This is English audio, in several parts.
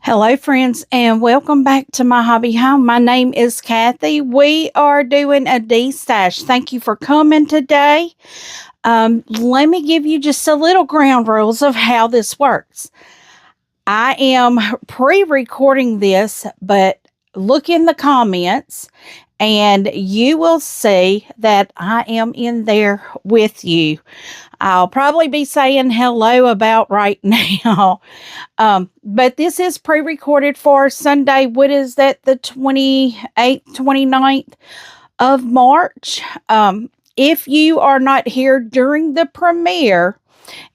Hello, friends, and welcome back to my hobby home. My name is Cathy. We are doing a Destash. Thank you for coming today. Let me give you just a little ground rules of how this works. I am pre-recording this, but look in the comments and you will see that I am in there with you. I'll probably be saying hello about right now. But this is pre-recorded for Sunday. What is that? The 28th, 29th of March. If you are not here during the premiere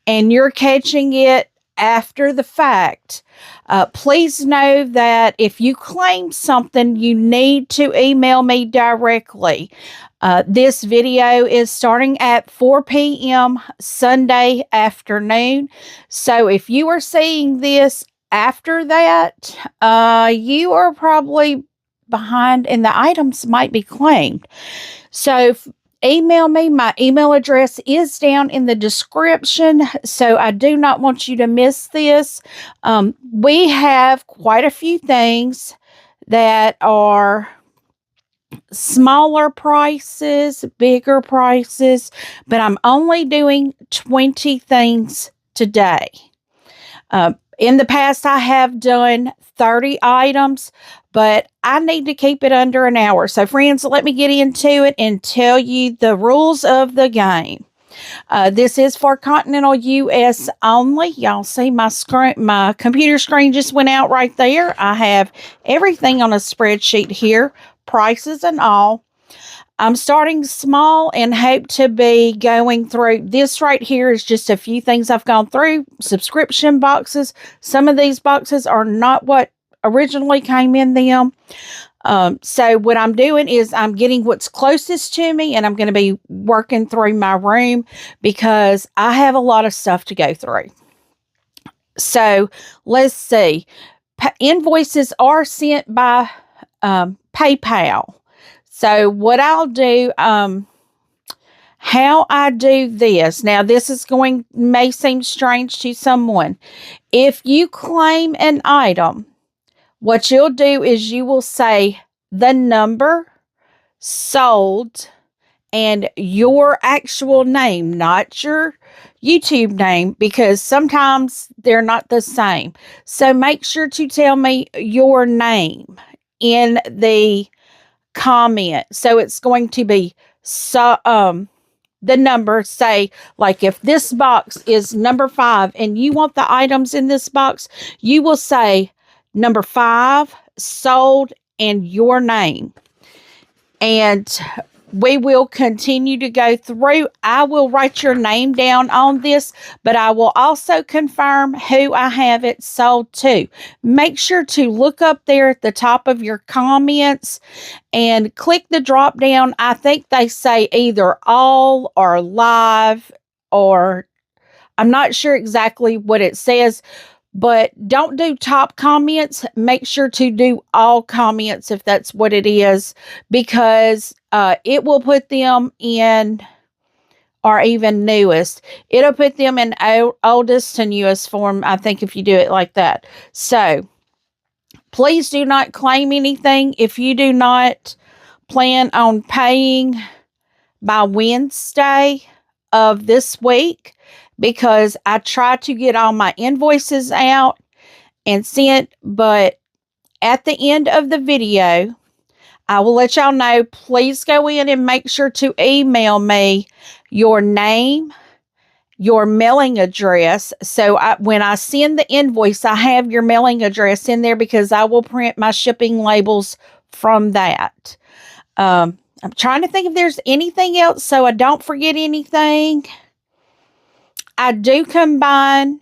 and you're catching it after the fact, please know that if you claim something, you need to email me directly. This video is starting at 4 p.m. Sunday afternoon. So if you are seeing this after that, you are probably behind and the items might be claimed. So email me. My email address is down in the description. So I do not want you to miss this. We have quite a few things that are smaller prices, bigger prices, but I'm only doing 20 things today. In the past, I have done 30 items, but I need to keep it under an hour. So friends, let me get into it and tell you the rules of the game. This is for continental US only. Y'all see my computer screen just went out right there. I have everything on a spreadsheet here, prices and all. I'm starting small and hope to be going through. This right here is just a few things I've gone through. Subscription boxes. Some of these boxes are not what originally came in them. So what I'm doing is I'm getting what's closest to me, and I'm going to be working through my room because I have a lot of stuff to go through. So let's see. Invoices are sent by PayPal. So what I'll do, how I do this. Now, this is may seem strange to someone. If you claim an item, what you'll do is you will say the number, sold, and your actual name, not your YouTube name, because sometimes they're not the same. So make sure to tell me your name in the comment. So it's going to be the number, say, like if this box is number 5 and you want the items in this box, you will say number 5, sold, and your name. And we will continue to go through. I will write your name down on this, but I will also confirm who I have it sold to. Make sure to look up there at the top of your comments and click the drop down. I think they say either all or live, or I'm not sure exactly what it says. But don't do top comments. Make sure to do all comments if that's what it is, because it will put them in, or even newest. It'll put them in oldest to newest form, I think, if you do it like that. So please do not claim anything if you do not plan on paying by Wednesday of this week, because I try to get all my invoices out and sent, but at the end of the video, I will let y'all know. Please go in and make sure to email me your name, your mailing address. So when I send the invoice, I have your mailing address in there, because I will print my shipping labels from that. I'm trying to think if there's anything else so I don't forget anything. I do combine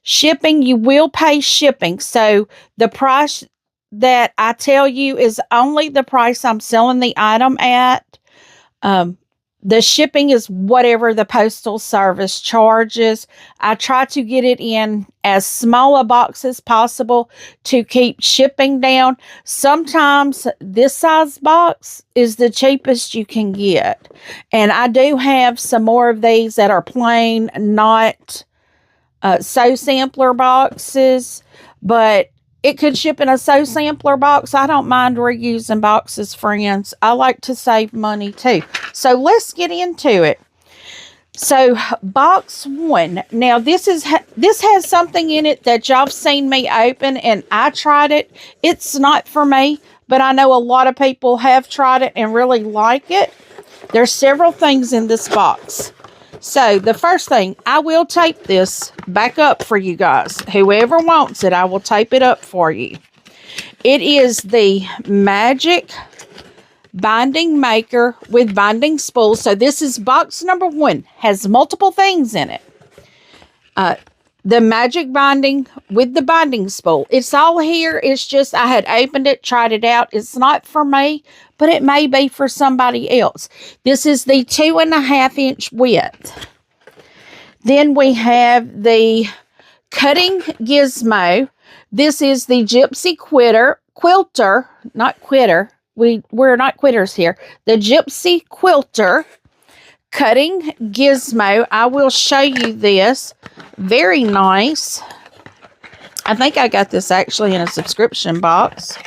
shipping. You will pay shipping. So the price that I tell you is only the price I'm selling the item at. The shipping is whatever the postal service charges. I try to get it in as small a box as possible to keep shipping down. Sometimes this size box is the cheapest you can get. And I do have some more of these that are plain, not so sampler boxes. But it could ship in a sew sampler box. I don't mind reusing boxes, friends. I like to save money too. So let's get into it. So box 1. Now this has something in it that y'all have seen me open, and I tried it. It's not for me, but I know a lot of people have tried it and really like it. There's several things in this box. So the first thing, I will tape this back up for you guys. Whoever wants it, I will tape it up for you. It is the Magic Binding Maker with binding spools. So this is box number 1. Has multiple things in it. The magic binding with the binding spool. It's all here. It's just I had opened it, tried it out. It's not for me, but it may be for somebody else. This is the 2.5-inch width. Then we have the cutting gizmo. This is the Gypsy Quilter, not quitter. We're not quitters here. The Gypsy Quilter cutting gizmo. I will show you this. Very nice. I think I got this actually in a subscription box.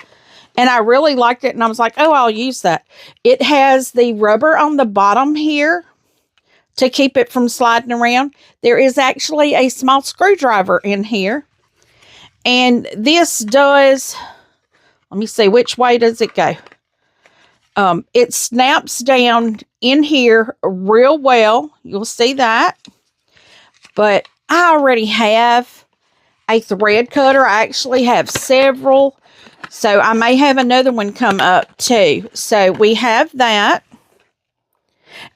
And I really liked it. And I was like, oh, I'll use that. It has the rubber on the bottom here to keep it from sliding around. There is actually a small screwdriver in here. And this does, let me see, which way does it go? It snaps down in here real well. You'll see that. But I already have a thread cutter. I actually have several. So I may have another one come up too. So we have that.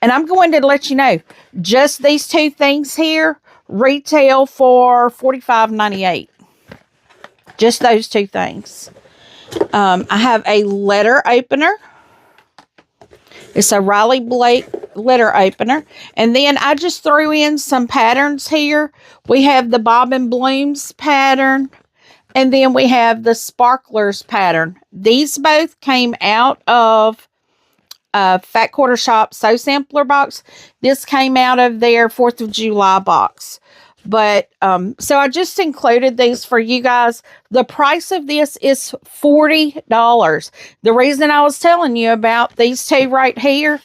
And I'm going to let you know, just these 2 things here retail for $45.98. Just those 2 things. I have a letter opener. It's a Riley Blake letter opener. And then I just threw in some patterns here. We have the Bob and Blooms pattern. And then we have the Sparklers pattern. These both came out of Fat Quarter Shop Sew Sampler box. This came out of their 4th of July box. But, so I just included these for you guys. The price of this is $40. The reason I was telling you about these 2 right here,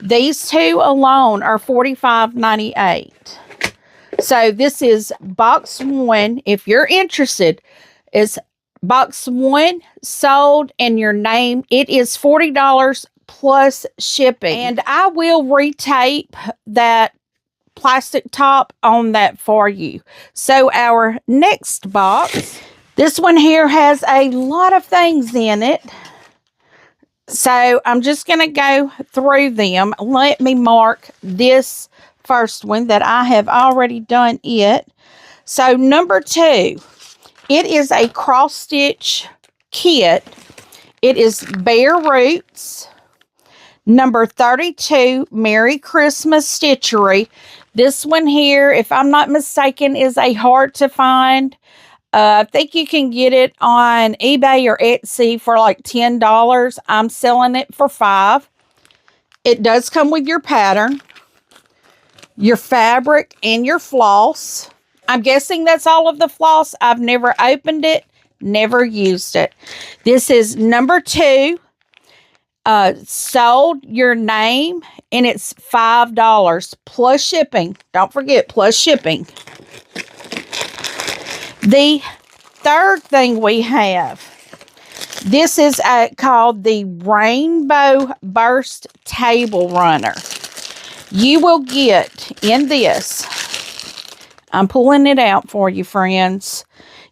these 2 alone are $45.98. So this is box 1. If you're interested, it's box 1 sold and your name. It is $40 plus shipping. And I will retape that plastic top on that for you. So our next box, this one here has a lot of things in it. So I'm just going to go through them. Let me mark this first one that I have already done it. So number 2, it is a cross stitch kit. It is Bare Roots. Number 32, Merry Christmas Stitchery. This one here, if I'm not mistaken, is a hard to find. I think you can get it on eBay or Etsy for like $10. I'm selling it for $5. It does come with your pattern, your fabric, and your floss. I'm guessing that's all of the floss. I've never opened it, never used it. This is number 2. Sold your name, and it's $5 plus shipping. Don't forget, plus shipping. The third thing we have, this is called the Rainbow Burst Table Runner. You will get in this, I'm pulling it out for you, friends.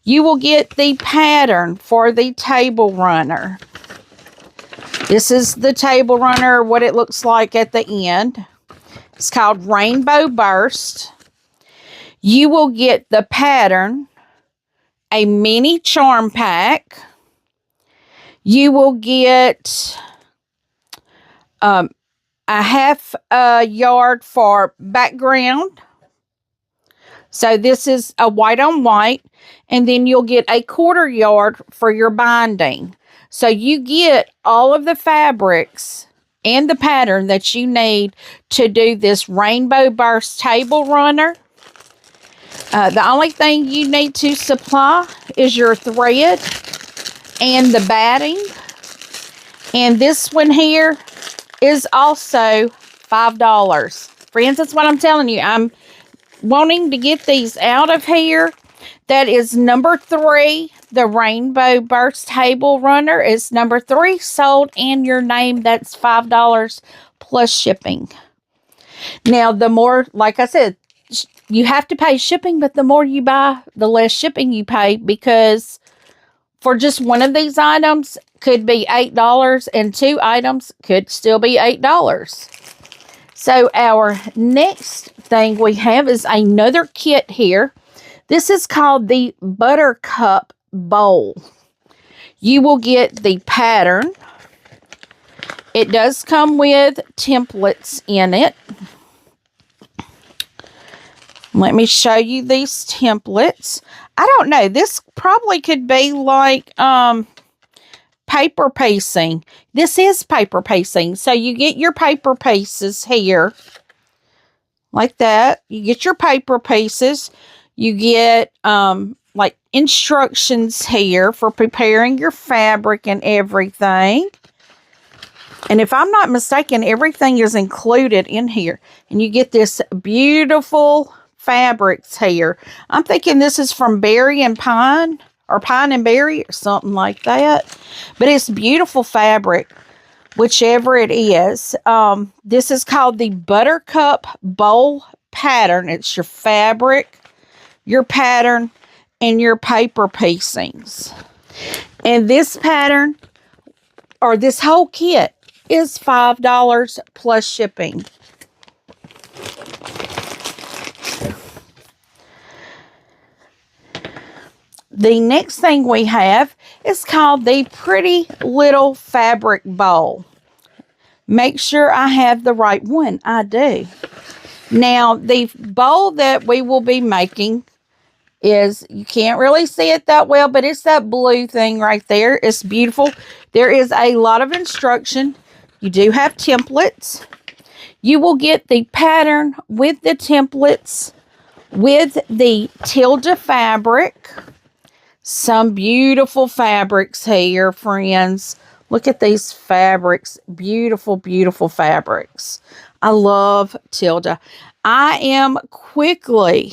You will get the pattern for the table runner. This is the table runner, what it looks like at the end. It's called Rainbow Burst. You will get the pattern, a mini charm pack. You will get a half a yard for background. So this is a white on white. And then you'll get a 1/4 yard for your binding. So you get all of the fabrics and the pattern that you need to do this Rainbow Burst Table Runner. The only thing you need to supply is your thread and the batting. And this one here is also $5. Friends, that's what I'm telling you. I'm wanting to get these out of here. That is number 3. The Rainbow Burst Table Runner is number 3, sold in your name. That's $5 plus shipping. Now, the more, like I said, you have to pay shipping, but the more you buy, the less shipping you pay, because for just one of these items could be $8, and 2 items could still be $8. So our next thing we have is another kit here. This is called the Buttercup Bowl. You will get the pattern. It does come with templates in it. Let me show you these templates. I don't know. This probably could be like paper piecing. This is paper piecing. So you get your paper pieces here. Like that. You get your paper pieces. You get like instructions here for preparing your fabric and everything. And if I'm not mistaken, everything is included in here. And you get this beautiful fabrics here. I'm thinking this is from Berry and Pine, or Pine and Berry, or something like that. But it's beautiful fabric, whichever it is. This is called the Buttercup Bowl Pattern. It's your fabric, your pattern, and your paper piecings. And this pattern, or this whole kit, is $5 plus shipping. The next thing we have is called the Pretty Little Fabric Bowl. Make sure I have the right one. I do. Now, the bowl that we will be making is, you can't really see it that well, but it's that blue thing right there. It's beautiful. There is a lot of instruction. You do have templates. You will get the pattern with the templates, with the tilde fabric. Some beautiful fabrics here, friends. Look at these fabrics. Beautiful, beautiful fabrics. I love tilde. I am quickly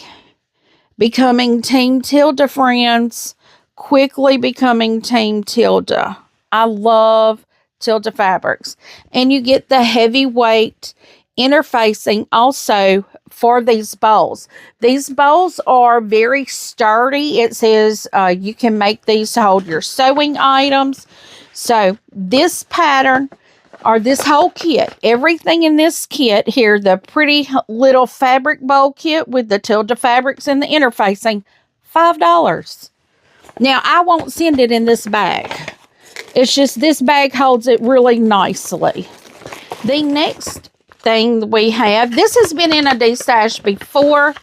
becoming Team Tilde, friends. Quickly becoming Team Tilde. I love tilde fabrics. And you get the heavyweight interfacing also for these bowls. These bowls are very sturdy. It says you can make these to hold your sewing items. So this pattern, or this whole kit, everything in this kit here, the Pretty Little Fabric Bowl Kit with the tilde fabrics and the interfacing, $5. Now, I won't send it in this bag. It's just this bag holds it really nicely. The next thing we have, this has been in a Destash before.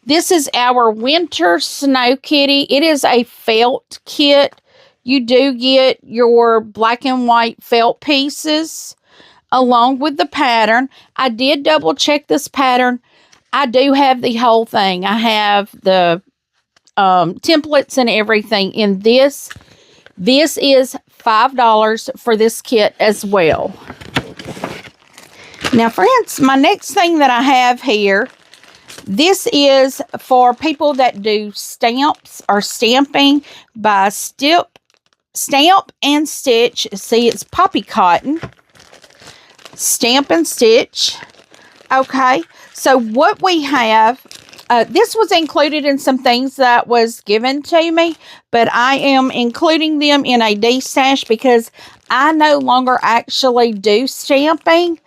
This is our Winter Snow Kitty. It is a felt kit. You do get your black and white felt pieces along with the pattern. I did double check this pattern. I do have the whole thing. I have the templates and everything in this. This is $5 for this kit as well. Now, friends, my next thing that I have here, this is for people that do stamps or stamping by Stamp and Stitch. See, it's poppy cotton. Stamp and Stitch. Okay, so what we have, this was included in some things that was given to me, but I am including them in a Destash because I no longer actually do stamping.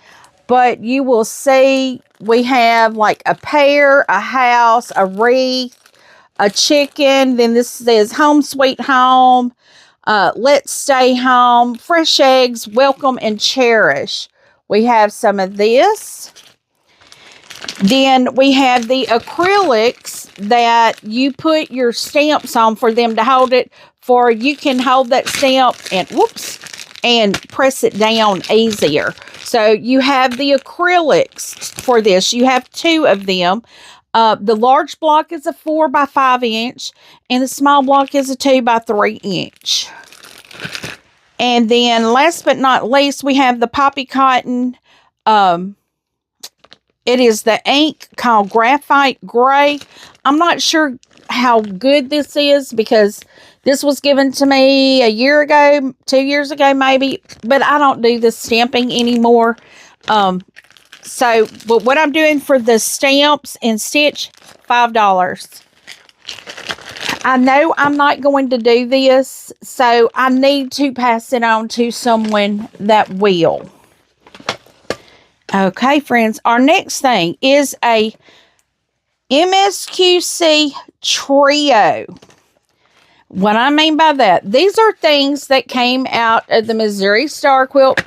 But you will see we have like a pear, a house, a wreath, a chicken. Then this says Home Sweet Home, Let's Stay Home, Fresh Eggs, Welcome and Cherish. We have some of this. Then we have the acrylics that you put your stamps on for them to hold it, for you can hold that stamp and whoops, and press it down easier. So you have the acrylics for this. You have 2 of them. The large block is a 4 by 5 inch, and the small block is a 2 by 3 inch. And then last but not least, we have the Poppy Cotton. It is the ink called Graphite Gray. I'm not sure how good this is because this was given to me a year ago, 2 years ago maybe, but I don't do the stamping anymore. But what I'm doing for the stamps and stitch, $5. I know I'm not going to do this, so I need to pass it on to someone that will. Okay, friends, our next thing is a MSQC trio. What I mean by that, these are things that came out of the Missouri Star Quilt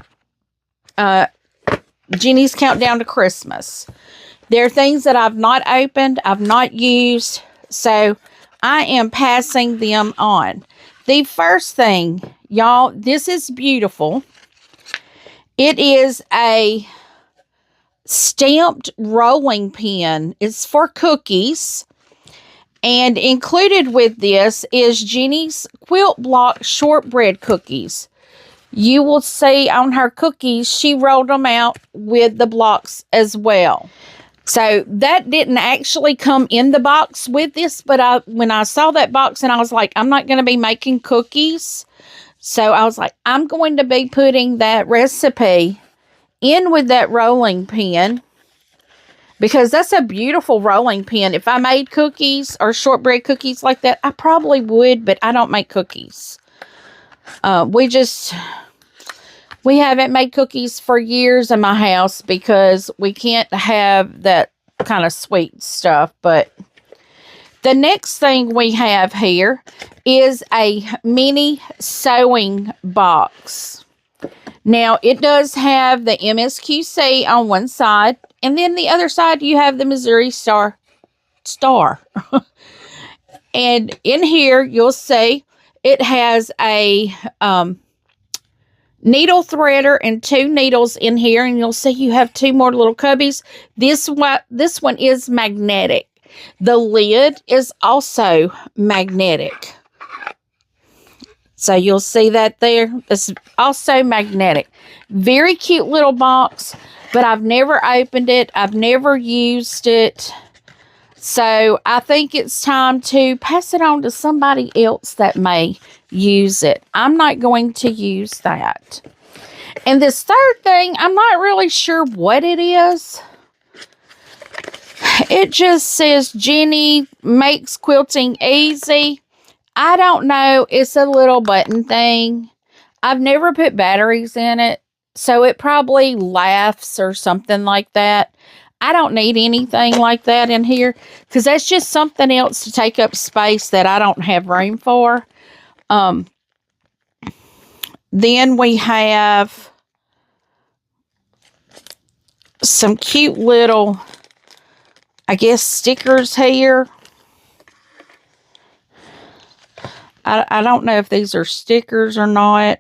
Jenny's Countdown to Christmas. They're things that I've not opened, I've not used, so I am passing them on. The first thing, y'all, this is beautiful. It is a stamped rolling pin. It's for cookies. And included with this is Jenny's Quilt Block shortbread cookies. You will see on her cookies, she rolled them out with the blocks as well. So that didn't actually come in the box with this, but when I saw that box and I was like, I'm not going to be making cookies. So I was like, I'm going to be putting that recipe in with that rolling pin because that's a beautiful rolling pin. If I made cookies or shortbread cookies like that, I probably would, but I don't make cookies. We haven't made cookies for years in my house because we can't have that kind of sweet stuff. But the next thing we have here is a mini sewing box. Now, it does have the MSQC on one side, and then the other side you have the Missouri Star. And in here, you'll see it has a needle threader and 2 needles in here, and you'll see you have 2 more little cubbies. This one is magnetic. The lid is also magnetic. So you'll see that there. It's also magnetic. Very cute little box, but I've never opened it. I've never used it. So I think it's time to pass it on to somebody else that may use it. I'm not going to use that. And this third thing, I'm not really sure what it is. It just says Jenny makes quilting easy. I don't know. It's a little button thing. I've never put batteries in it, so it probably laughs or something like that. I don't need anything like that in here because that's just something else to take up space that I don't have room for. Then we have some cute little, I guess, stickers here. I don't know if these are stickers or not.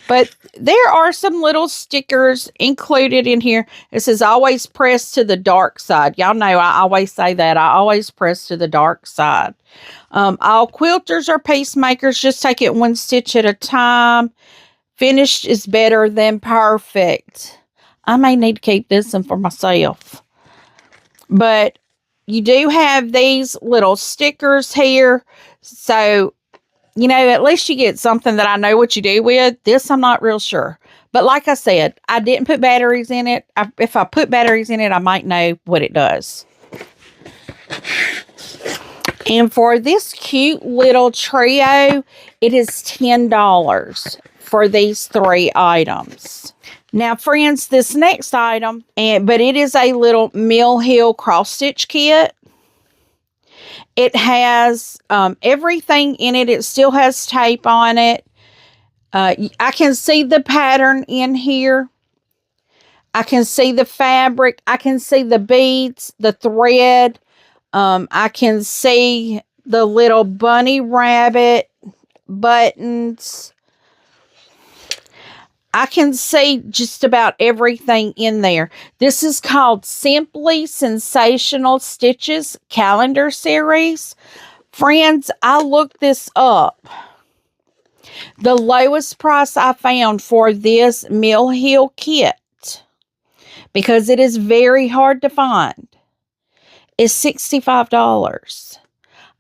But there are some little stickers included in here. It says always press to the dark side. Y'all know I always say that. I always press to the dark side. All quilters are peacemakers. Just take it 1 stitch at a time. Finished is better than perfect. I may need to keep this one for myself. But you do have these little stickers here. So, you know, at least you get something that I know what you do with. This, I'm not real sure. But like I said, I didn't put batteries in it. If I put batteries in it, I might know what it does. And for this cute little trio, it is $10 for these 3 items. Now, friends, this next item, but it is a little Mill Hill cross-stitch kit. It has everything in it. It still has tape on it. I can see the pattern in here. I can see the fabric. I can see the beads, the thread. I can see the little bunny rabbit buttons. I can see just about everything in there. This is called Simply Sensational Stitches Calendar Series. Friends, I looked this up. The lowest price I found for this Mill Hill kit, because it is very hard to find, is $65.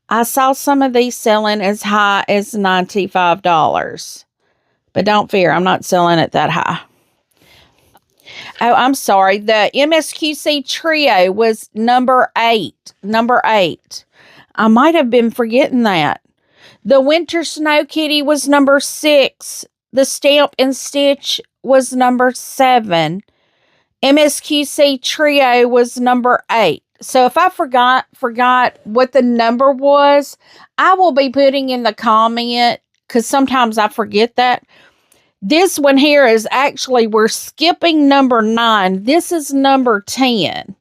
I saw some of these selling as high as $95. But don't fear, I'm not selling it that high. Oh, I'm sorry. The MSQC Trio was number 8. Number 8. I might have been forgetting that. The Winter Snow Kitty was number 6. The Stamp and Stitch was number 7. MSQC Trio was number 8. So if I forgot what the number was, I will be putting in the comment, because sometimes I forget that. This one here is actually, we're skipping number 9. This is number 10.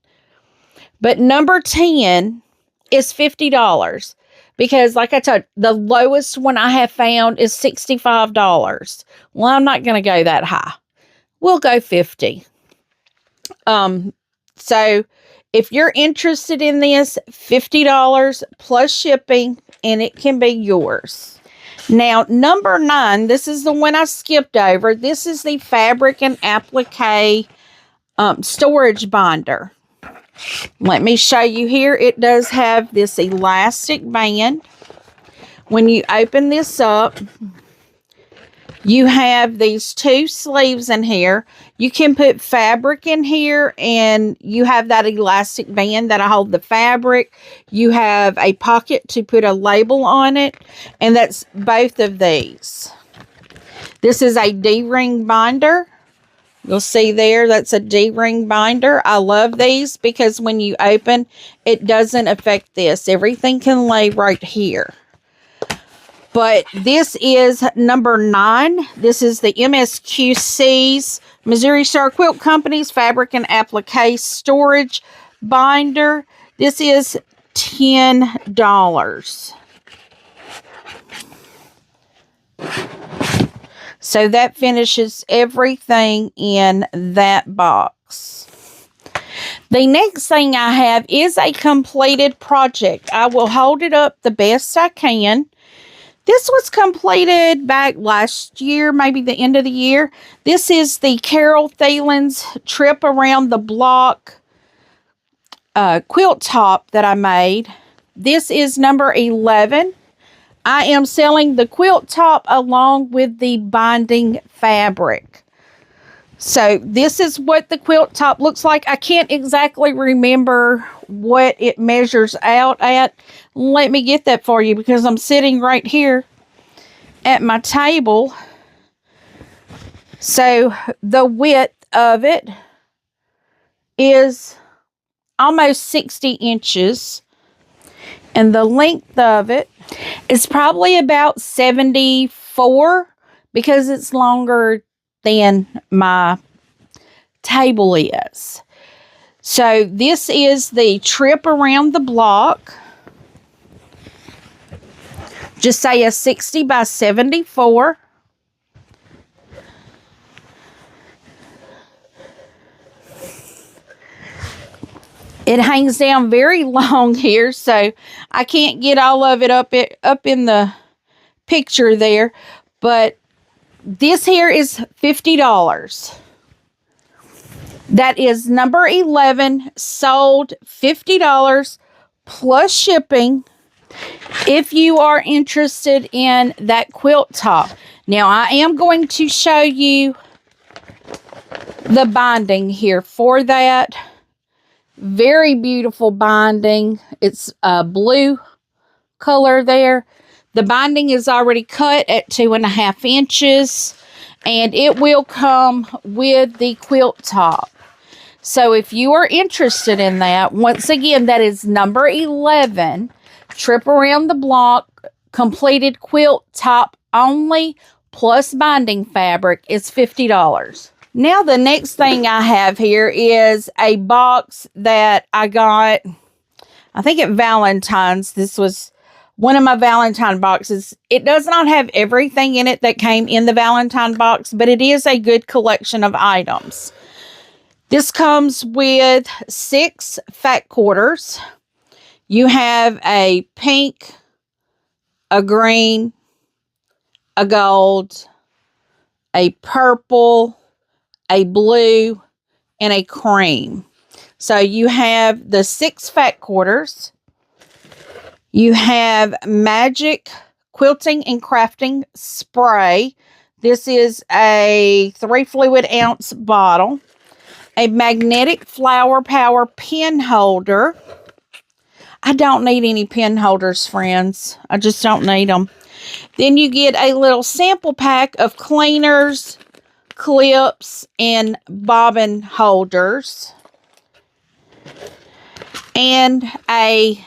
But number 10 is $50. Because like I told you, the lowest one I have found is $65. Well, I'm not going to go that high. We'll go $50. So if you're interested in this, $50 plus shipping, and it can be yours. Now, number 9, this is the one I skipped over. This is the Fabric and Applique storage binder. Let me show you here. It does have this elastic band. When you open this up, you have these 2 sleeves in here. You can put fabric in here, and you have that elastic band that'll hold the fabric. You have a pocket to put a label on it, and that's both of these. This is a D-ring binder. You'll see there, that's a D-ring binder. I love these because when you open, it doesn't affect this. Everything can lay right here. But this is number 9. This is the MSQC's, Missouri Star Quilt Company's Fabric and Applique Storage Binder. This is $10. So that finishes everything in that box. The next thing I have is a completed project. I will hold it up the best I can. This was completed back last year, maybe the end of the year. This is the Carol Thielen's Trip Around the Block quilt top that I made. This is number 11. I am selling the quilt top along with the binding fabric. So this is what the quilt top looks like. I can't exactly remember what it measures out at. Let me get that for you, because I'm sitting right here at my table. So the width of it is almost 60 inches. And the length of it is probably about 74, because it's longer than my table is. So this is the Trip Around the Block. Just say a 60 by 74. It hangs down very long here, so I can't get all of it up in the picture there. But this here is $50. That is number 11, sold $50 plus shipping if you are interested in that quilt top. Now, I am going to show you the binding here for that. Very beautiful binding. It's a blue color there. The binding is already cut at 2.5 inches, and it will come with the quilt top. So if you are interested in that, once again, that is number 11, Trip Around the Block, completed quilt top only, plus binding fabric is $50. Now the next thing I have here is a box that I got, I think at Valentine's. This was one of my Valentine boxes. It does not have everything in it that came in the Valentine box, but it is a good collection of items. This comes with 6 fat quarters. You have a pink, a green, a gold, a purple, a blue, and a cream. So you have the 6 fat quarters. You have Magic Quilting and Crafting Spray. This is a 3 fluid ounce bottle. A magnetic flower power pen holder. I don't need any pen holders, friends. I just don't need them. Then you get a little sample pack of cleaners, clips, and bobbin holders. And a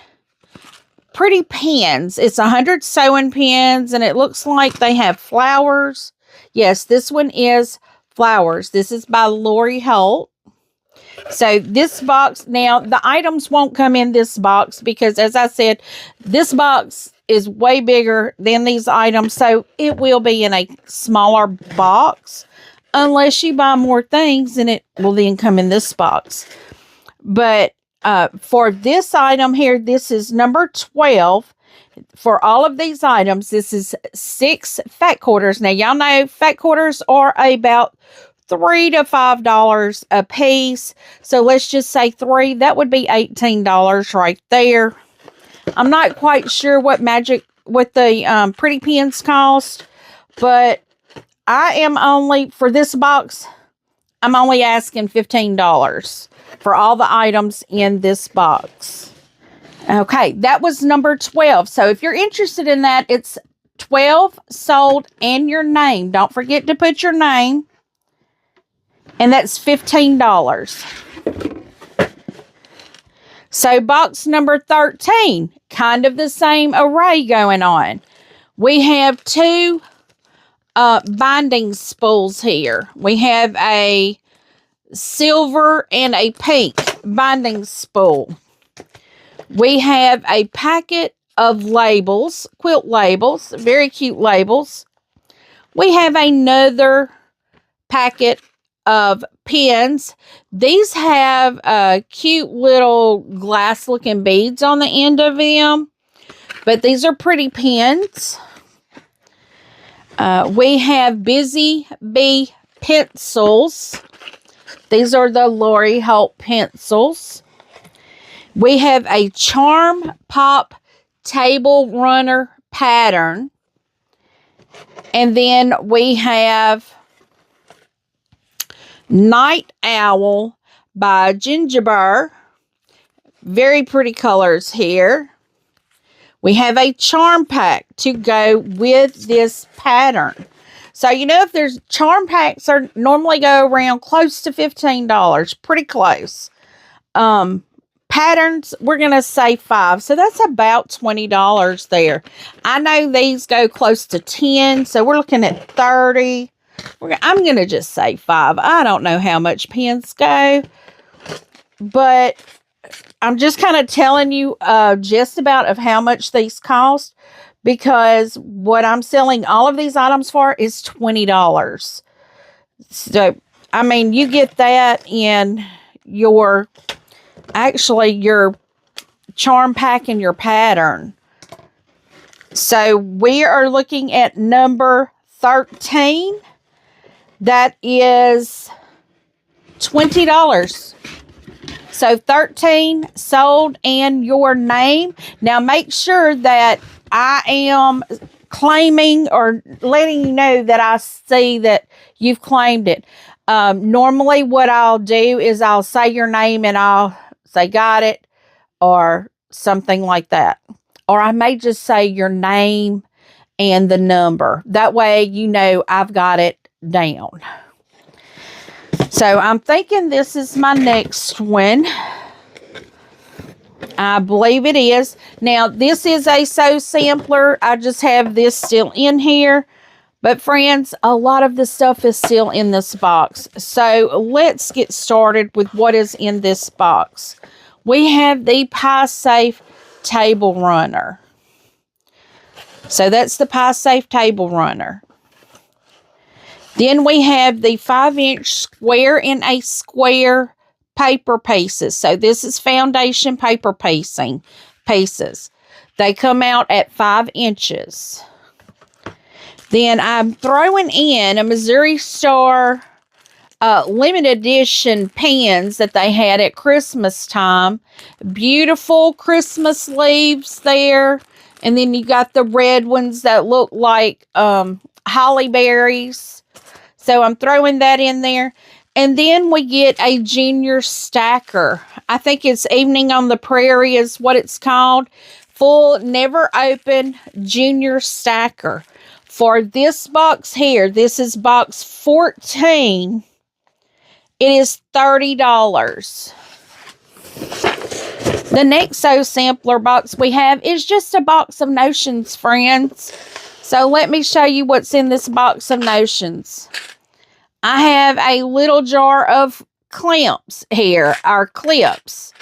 pretty pens. It's 100 sewing pens, and it looks like they have flowers. Yes, this one is flowers. This is by Lori Holt. So this box, now the items won't come in this box because, as I said, this box is way bigger than these items. So it will be in a smaller box unless you buy more things, and it will then come in this box. But for this item here, this is number 12. For all of these items, this is 6 fat quarters. Now, y'all know fat quarters are about $3 to $5 a piece. So let's just say 3. That would be $18 right there. I'm not quite sure what the pretty pens cost, but I am only, for this box, I'm only asking $15 for all the items in this box. Okay, that was number 12. So if you're interested in that, it's 12 sold and your name. Don't forget to put your name. And that's $15. So box number 13, kind of the same array going on. We have 2 binding spools here. We have a silver and a pink binding spool. We have a packet of labels, quilt labels, very cute labels. We have another packet of pens. These have cute little glass looking beads on the end of them, but these are pretty pens. We have Busy Bee pencils. These are the Lori Holt pencils. We have a Charm Pop table runner pattern. And then we have Night Owl by Gingerbread. Very pretty colors here. We have a charm pack to go with this pattern. So, you know, if there's charm packs are normally go around close to $15, pretty close. Patterns, we're going to say 5. So that's about $20 there. I know these go close to 10, so we're looking at 30. I'm going to just say 5. I don't know how much pens go, but I'm just kind of telling you just about of how much these cost, because what I'm selling all of these items for is $20. So, I mean, you get that in your charm pack and your pattern. So we are looking at number 13. That is $20. So 13 sold and your name. Now make sure that I am claiming or letting you know that I see that you've claimed it. Normally what I'll do is I'll say your name and I'll say got it or something like that. Or I may just say your name and the number. That way you know I've got it down. So I'm thinking this is my next one. I believe it is. Now this is a sew sampler. I just have this still in here. But friends, a lot of the stuff is still in this box. So let's get started with what is in this box. We have the Pie Safe table runner. So that's the Pie Safe Table Runner. Then we have the 5-inch square and a square paper pieces. So this is foundation paper pieces. They come out at 5 inches. Then I'm throwing in a Missouri Star limited edition pans that they had at Christmas time. Beautiful Christmas leaves there. And then you got the red ones that look like holly berries. So I'm throwing that in there. And then we get a junior stacker. I think it's Evening on the Prairie is what it's called. Full, never open junior stacker. For this box here, this is box 14. It is $30. The next sampler box we have is just a box of notions, friends. So let me show you what's in this box of notions. I have a little jar of clamps here, our clips.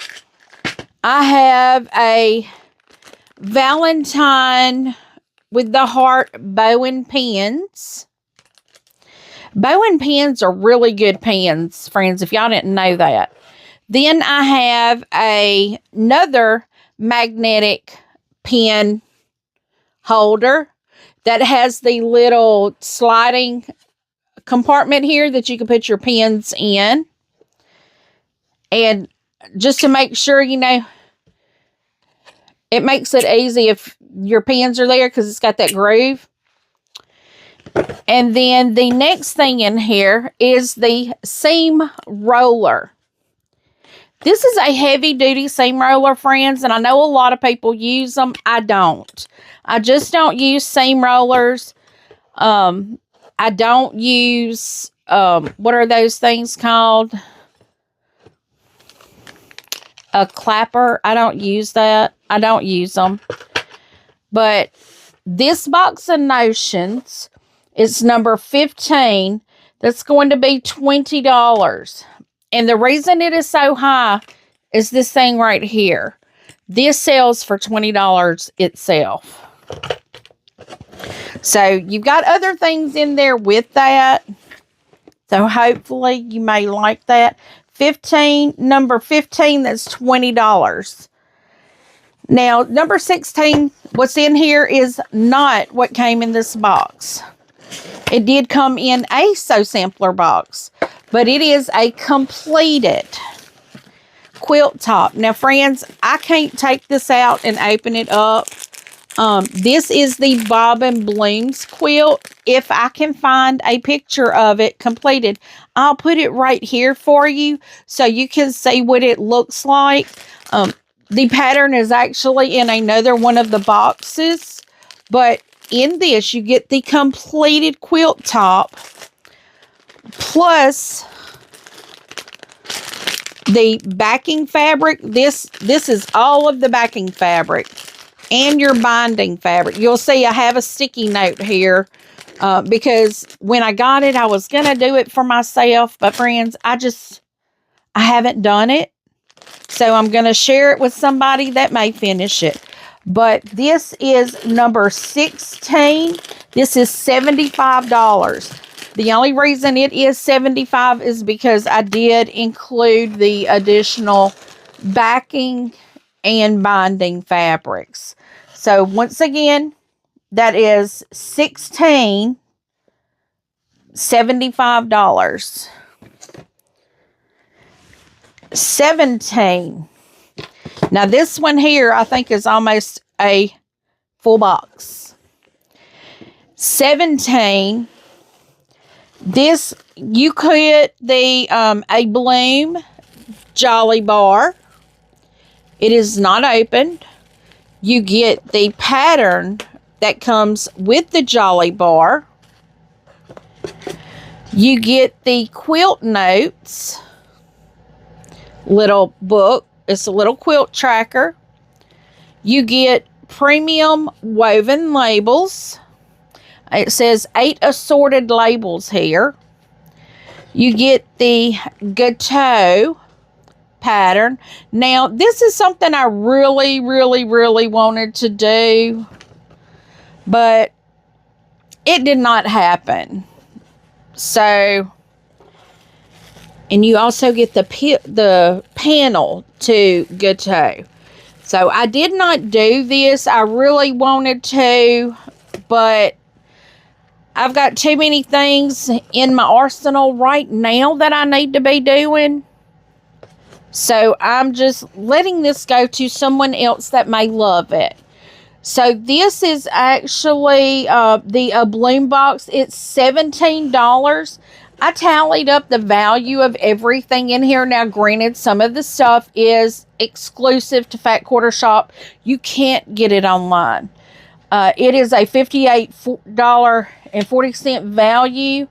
I have a Valentine with the heart bow and pins. Bow and pins are really good pins, friends, if y'all didn't know that. Then I have another magnetic pin holder that has the little sliding compartment here that you can put your pins in. And just to make sure, you know, it makes it easy if your pins are there because it's got that groove. And then the next thing in here is the seam roller. This is a heavy-duty seam roller, friends, and I know a lot of people use them. I don't. I just don't use seam rollers. I don't use, what are those things called? A clapper. I don't use that. I don't use them. But this box of notions is number 15. That's going to be $20. And the reason it is so high is this thing right here. This sells for $20 itself. So you've got other things in there with that. So hopefully you may like that. Number 15, that's $20. Now, number 16, what's in here is not what came in this box. It did come in a sampler box, but it is a completed quilt top. Now, friends, I can't take this out and open it up. This is the Bob and Blooms quilt. If I can find a picture of it completed, I'll put it right here for you so you can see what it looks like. The pattern is actually in another one of the boxes, but in this you get the completed quilt top plus the backing fabric. This is all of the backing fabric and your binding fabric. You'll see I have a sticky note here because when I got it, I was going to do it for myself. But friends, I haven't done it. So I'm going to share it with somebody that may finish it. But this is number 16. This is $75. The only reason it is $75 is because I did include the additional backing and binding fabrics. So once again, that is $16, $75. 17. Now this one here I think is almost a full box. 17. This you get the a Bloom Jolly Bar. It is not opened. You get the pattern that comes with the Jolly Bar. You get the Quilt Notes little book. It's a little quilt tracker. You get premium woven labels. It says 8 assorted labels here. You get the Gateau pattern. Now, this is something I really wanted to do, but it did not happen. So, and you also get the panel to Gateau. So I did not do this. I really wanted to, but I've got too many things in my arsenal right now that I need to be doing. So I'm just letting this go to someone else that may love it. So this is actually the bloom box. It's $17. I tallied up the value of everything in here. Now, granted, some of the stuff is exclusive to Fat Quarter Shop. You can't get it online. It is a $58.40 value.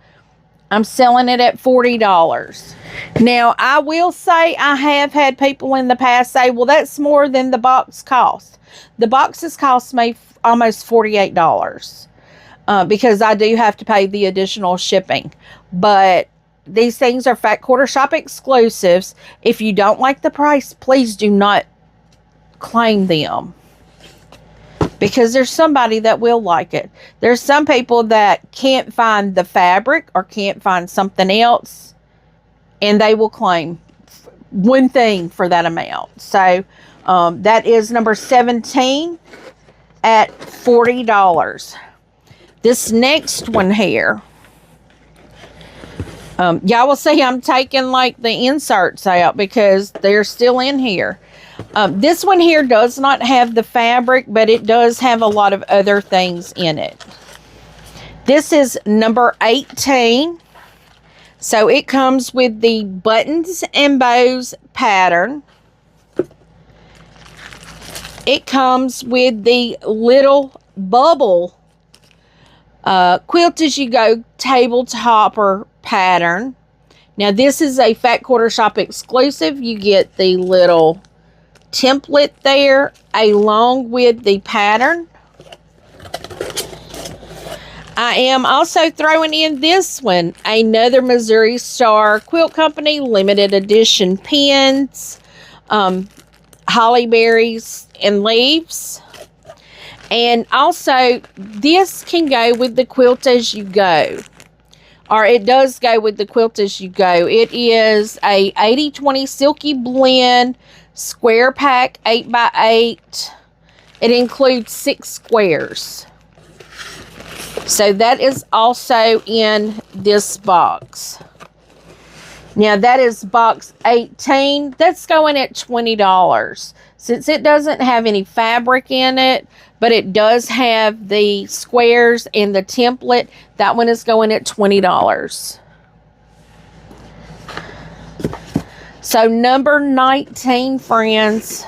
I'm selling it at $40. Now, I will say I have had people in the past say, well, that's more than the box cost. The boxes cost me almost $48 because I do have to pay the additional shipping. But these things are Fat Quarter Shop exclusives. If you don't like the price, please do not claim them, because there's somebody that will like it. There's some people that can't find the fabric or can't find something else, and they will claim one thing for that amount. So that is number 17 at $40. This next one here, y'all will see I'm taking like the inserts out because they're still in here. This one here does not have the fabric, but it does have a lot of other things in it. This is number 18. So it comes with the buttons and bows pattern. It comes with the little bubble Quilt As You Go table topper pattern. Now this is a Fat Quarter Shop exclusive. You get the little template there along with the pattern. I am also throwing in this one, another Missouri Star Quilt Company limited edition pins, holly berries and leaves. And also this can go with the Quilt As You Go, or it does go with the Quilt As You Go. It is a 80-20 silky blend square pack 8x8. It includes 6 squares. So that is also in this box. Now that is box 18. That's going at $20. Since it doesn't have any fabric in it, but it does have the squares and the template, that one is going at $20. So number 19, friends.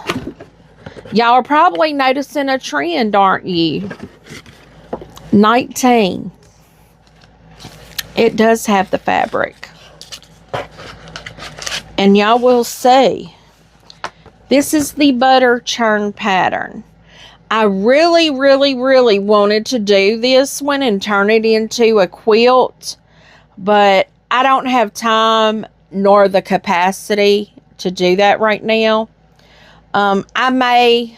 Y'all are probably noticing a trend, aren't you? 19. It does have the fabric. And y'all will see. This is the butter churn pattern. I really wanted to do this one and turn it into a quilt, but I don't have time nor the capacity to do that right now. I may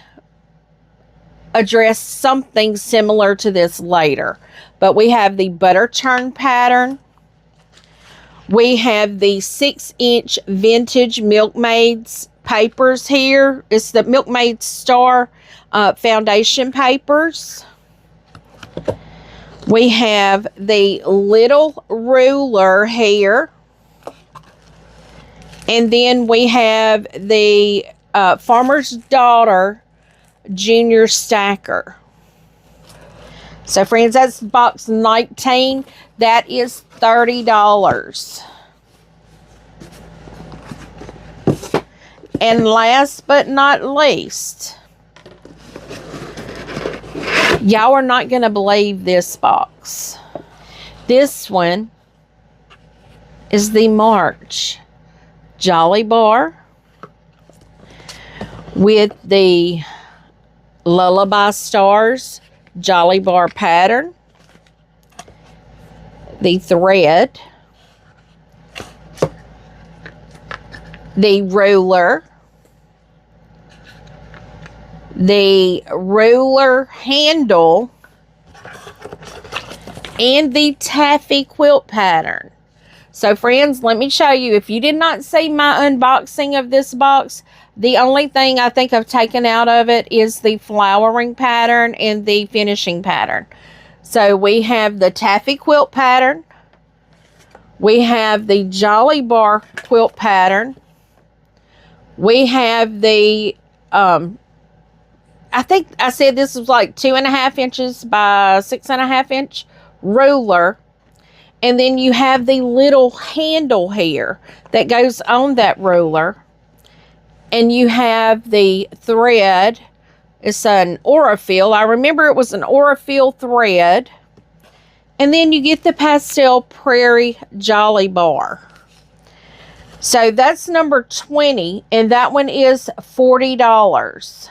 address something similar to this later, but we have the butter churn pattern. We have the 6-inch vintage Milkmaid's papers here. It's the Milkmaid Star foundation papers. We have the little ruler here. And then we have the Farmer's Daughter Junior Stacker. So friends, that's box 19. That is $30. And last but not least, y'all are not going to believe this box. This one is the March Jolly Bar with the Lullaby Stars Jolly Bar pattern, the thread, the ruler, the ruler handle, and the taffy quilt pattern. So friends, let me show you. If you did not see my unboxing of this box, the only thing I think I've taken out of it is the flowering pattern and the finishing pattern. So we have the taffy quilt pattern. We have the Jolly Bar quilt pattern. We have the, I think I said this was like 2.5 inches by 6.5 inch ruler. And then you have the little handle here that goes on that ruler. And you have the thread. It's an Aurifil. I remember it was an Aurifil thread. And then you get the Pastel Prairie Jolly Bar. So that's number 20. And that one is $40.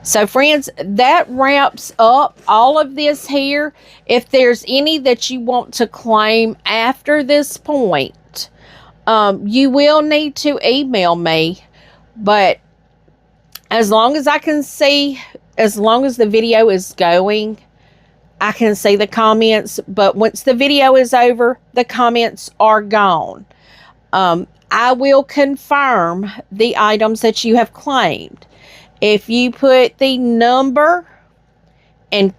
So friends, that wraps up all of this here. If there's any that you want to claim after this point, you will need to email me. But as long as I can see, as long as the video is going, I can see the comments. But once the video is over, the comments are gone. I will confirm the items that you have claimed. If you put the number and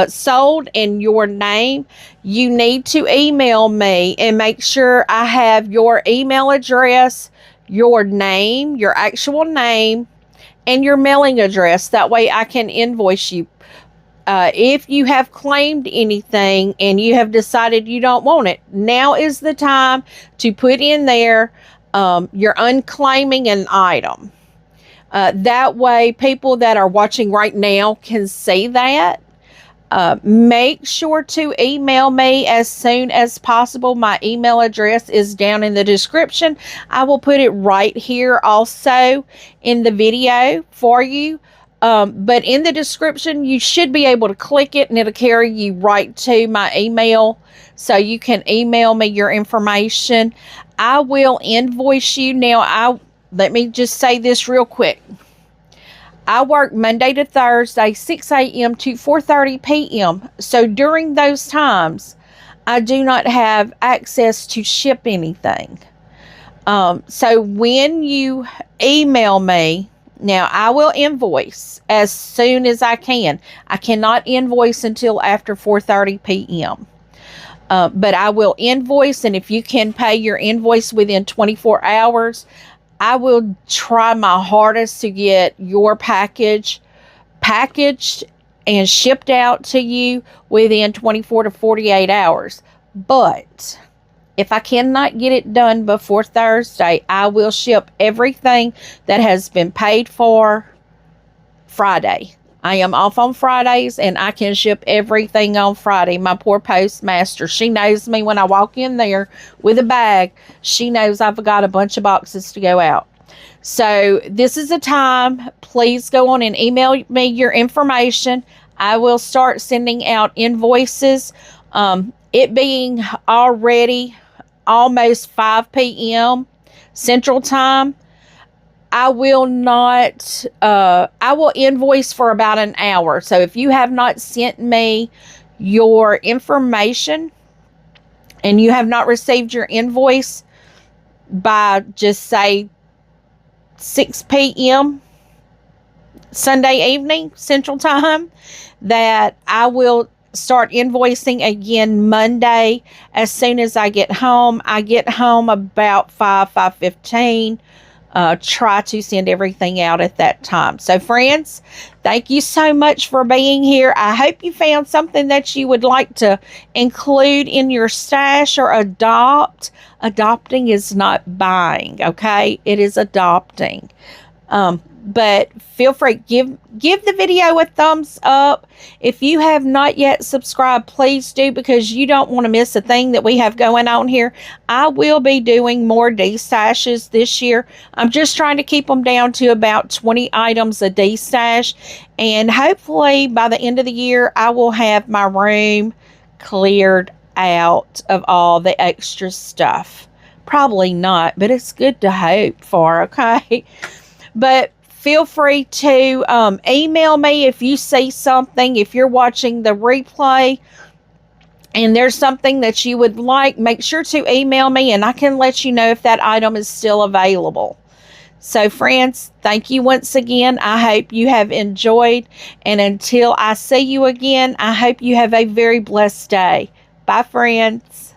sold and your name, you need to email me and make sure I have your email address, your name, your actual name, and your mailing address. That way I can invoice you. If you have claimed anything and you have decided you don't want it, now is the time to put in there you're unclaiming an item. That way people that are watching right now can see that. Make sure to email me as soon as possible. My email address is down in the description. I will put it right here also in the video for you. But in the description, you should be able to click it and it'll carry you right to my email. So you can email me your information. I will invoice you. Now, let me just say this real quick. I work Monday to Thursday, 6 a.m. to 4:30 p.m. So during those times, I do not have access to ship anything. So when you email me, now I will invoice as soon as I can. I cannot invoice until after 4:30 p.m. But I will invoice, and if you can pay your invoice within 24 hours, I will try my hardest to get your package packaged and shipped out to you within 24 to 48 hours. But if I cannot get it done before Thursday, I will ship everything that has been paid for Friday. I am off on Fridays and I can ship everything on Friday. My poor postmaster, she knows me when I walk in there with a bag. She knows I've got a bunch of boxes to go out. So this is a time. Please go on and email me your information. I will start sending out invoices. It being already almost 5 p.m. Central Time, I will invoice for about an hour. So if you have not sent me your information and you have not received your invoice by just say 6 p.m. Sunday evening Central Time, that I will start invoicing again Monday as soon as I get home. I get home about 5:15. Try to send everything out at that time. So friends, thank you so much for being here. I hope you found something that you would like to include in your stash or adopt. Adopting is not buying, okay? It is adopting. But feel free, give the video a thumbs up. If you have not yet subscribed, please do, because you don't want to miss a thing that we have going on here. I will be doing more destashes this year. I'm just trying to keep them down to about 20 items a destash. And hopefully by the end of the year, I will have my room cleared out of all the extra stuff. Probably not, but it's good to hope for, okay? But feel free to email me if you see something. If you're watching the replay, and there's something that you would like, make sure to email me and I can let you know if that item is still available. So friends, thank you once again. I hope you have enjoyed, and until I see you again, I hope you have a very blessed day. Bye friends.